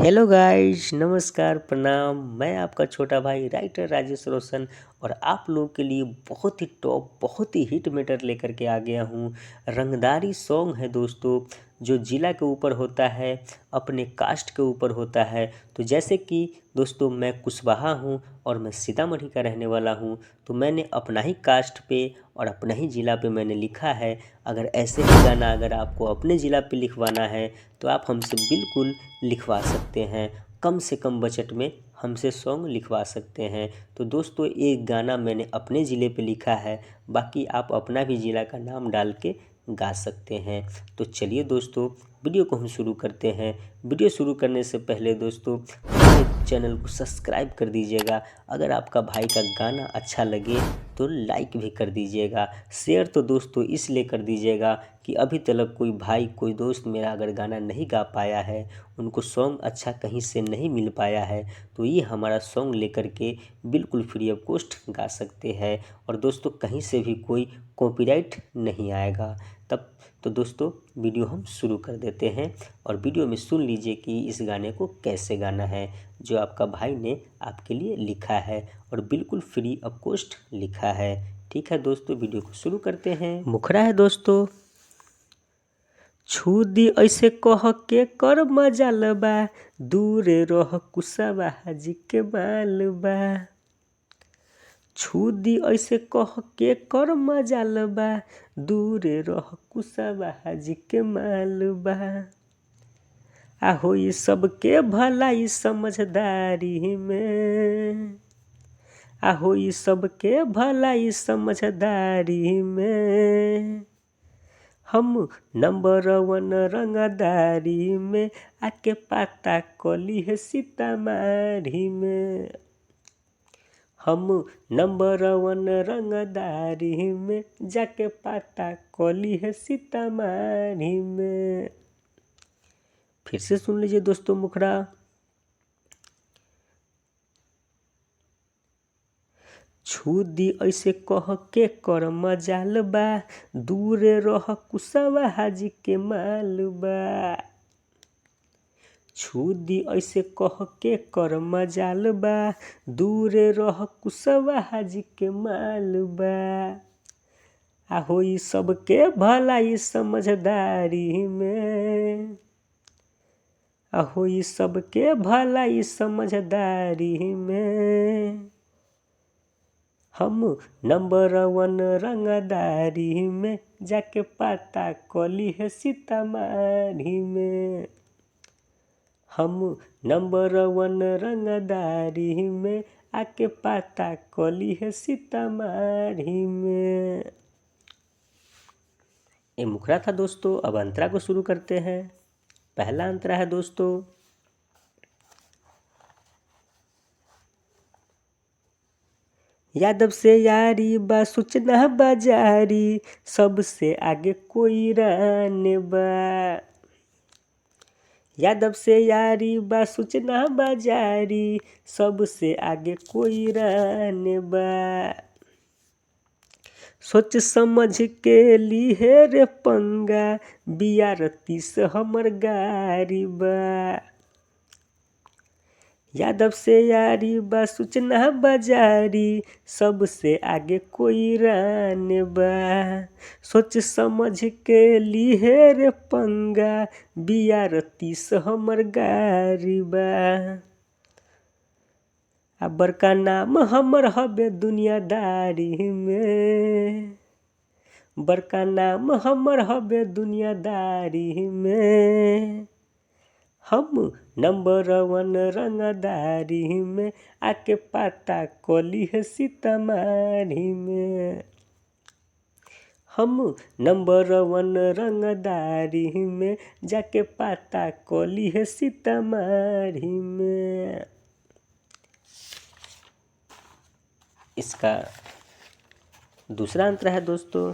Hello guys, नमस्कार, प्रणाम। मैं आपका छोटा भाई राइटर राजेश रोशन और आप लोगों के लिए बहुत ही टॉप, बहुत ही हिट मैटर लेकर के आ गया हूँ। रंगदारी सॉन्ग है दोस्तों, जो ज़िला के ऊपर होता है, अपने कास्ट के ऊपर होता है। तो जैसे कि दोस्तों मैं कुशवाहा हूँ और मैं सीतामढ़ी का रहने वाला हूँ, तो मैंने अपना ही कास्ट पे और अपना ही ज़िला पे मैंने लिखा है। अगर ऐसे ही गाना अगर आपको अपने ज़िला पे लिखवाना है तो आप हमसे बिल्कुल लिखवा सकते हैं। कम से कम बजट में हमसे सॉन्ग लिखवा सकते हैं। तो दोस्तों एक गाना मैंने अपने ज़िले पे लिखा है, बाकी आप अपना भी ज़िला का नाम डाल के गा सकते हैं। तो चलिए दोस्तों वीडियो को हम शुरू करते हैं। वीडियो शुरू करने से पहले दोस्तों हमारे चैनल को सब्सक्राइब कर दीजिएगा। अगर आपका भाई का गाना अच्छा लगे तो लाइक भी कर दीजिएगा। शेयर तो दोस्तों इसलिए कर दीजिएगा कि अभी तक कोई भाई, कोई दोस्त मेरा अगर गाना नहीं गा पाया है, उनको सॉन्ग अच्छा कहीं से नहीं मिल पाया है, तो ये हमारा सॉन्ग लेकर के बिल्कुल फ्री ऑफ कॉस्ट गा सकते हैं। और दोस्तों कहीं से भी कोई कॉपीराइट नहीं आएगा। तब तो दोस्तों वीडियो हम शुरू कर देते हैं और वीडियो में सुन लीजिए कि इस गाने को कैसे गाना है, जो आपका भाई ने आपके लिए लिखा है और बिल्कुल फ्री ऑफ कॉस्ट लिखा है। ठीक है दोस्तों, वीडियो को शुरू करते हैं। मुखरा है दोस्तों। छू दी ऐसे कह के कर मजाल बा, दूरे रह कुशवाहा जी के माल बा। छू दी ऐसे कह के कर मजाल बा, दूरे रह कुशवाहा जी के माल बा। आ होई सबके भलाई समझदारी में, आ होई सबके भलाई समझदारी में। हम नंबर 1 रंगदारी में, आके पाता कली है सीतामढ़ी में। हम नंबर 1 रंगदारी में, जाके पाता कली है सीतामढ़ी में। फिर से सुन लीजिए दोस्तों मुखड़ा। छू दी ऐसे कह के कर मजाल बा, दूरे रह कुशवाहा जी के माल बा। छू दी ऐसे कह के कर मजाल बा, दूरे रह कुशवाहा जी के माल बा। आ होई सबके भलाई समझदारी में, आ होई सबके भलाई समझदारी में। हम नंबर 1 रंगदारी में, जाके पाता कली है सीतामढ़ी में। हम नंबर 1 रंगदारी में, आके पाता कली है सीतामढ़ी में। ये मुखड़ा था दोस्तों। अब अंतरा को शुरू करते हैं। पहला अंतरा है दोस्तों, यादव से यारी बा सूचना बाजारी, सबसे आगे कोई राने बा। यादव से यारी बा सूचना बाजारी, सबसे आगे कोई राने बा। सोच समझ के लिए रे पंगा, बियारती से हमर गारी बा। यादव से यारी बा सूचना बाजारी, सबसे आगे कोई राने बा। सोच समझ के लिए रे पंगा, बियारती से हमर गारी बा। आ बड़का नाम हमर हबे दुनियादारी में, बड़का नाम हमर हबे दुनियादारी में। हम नंबर 1 रंगदारी में, आके पाता कली है सीतामढ़ी में। हम नंबर 1 रंगदारी में, जाके पाता कली है सीतामढ़ी में। इसका दूसरा अंतरा है दोस्तों,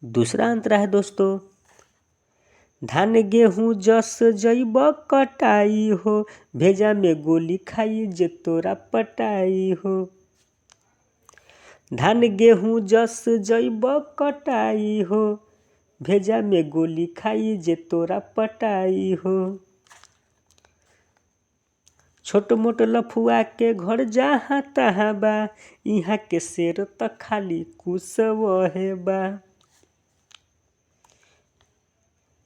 दूसरा अंतरा है दोस्तों, धान गेहूँ जस जैब कटाई हो, भेजा में गोली खाई जे तोरा पटाई हो। धान गेहूँ जस जैब कटाई हो, भेजा में गोली खाई जे तोरा पटाई हो। छोट मोट लफुआ के घर जहाँ तहाँ बा, इहाँ के शेर त खाली कुशवाहे बा।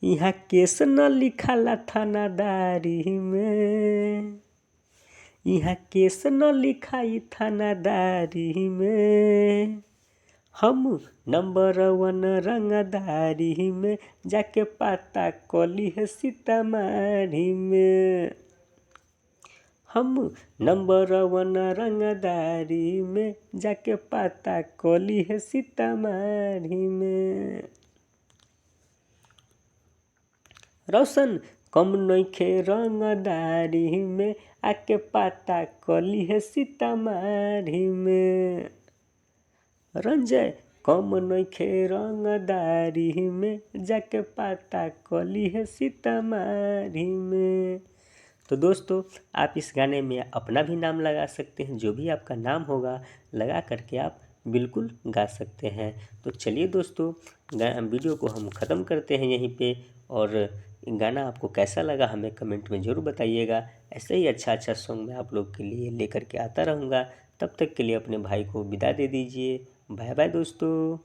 इहाँ केस न लिखाला थानादारी में, इहाँ केस न लिखाई थानादारी में। हम नंबर 1 रंगदारी में, जाके पता कली है सीतामढ़ी में। हम नंबर 1 रंगदारी में, जाके पता कली है सीतामढ़ी में। रोशन कम नइखे रंगदारी में, आके पता कली है सीतामढ़ी में। रंजय कम नइखे रंगदारी में, जाके पता कली है सीतामढ़ी में। तो दोस्तों, आप इस गाने में अपना भी नाम लगा सकते हैं, जो भी आपका नाम होगा लगा करके आप बिल्कुल गा सकते हैं। तो चलिए दोस्तों, वीडियो को हम ख़त्म करते हैं यहीं पे, और गाना आपको कैसा लगा हमें कमेंट में ज़रूर बताइएगा। ऐसे ही अच्छा सॉन्ग मैं आप लोग के लिए लेकर के आता रहूँगा। तब तक के लिए अपने भाई को विदा दे दीजिए। बाय बाय दोस्तों।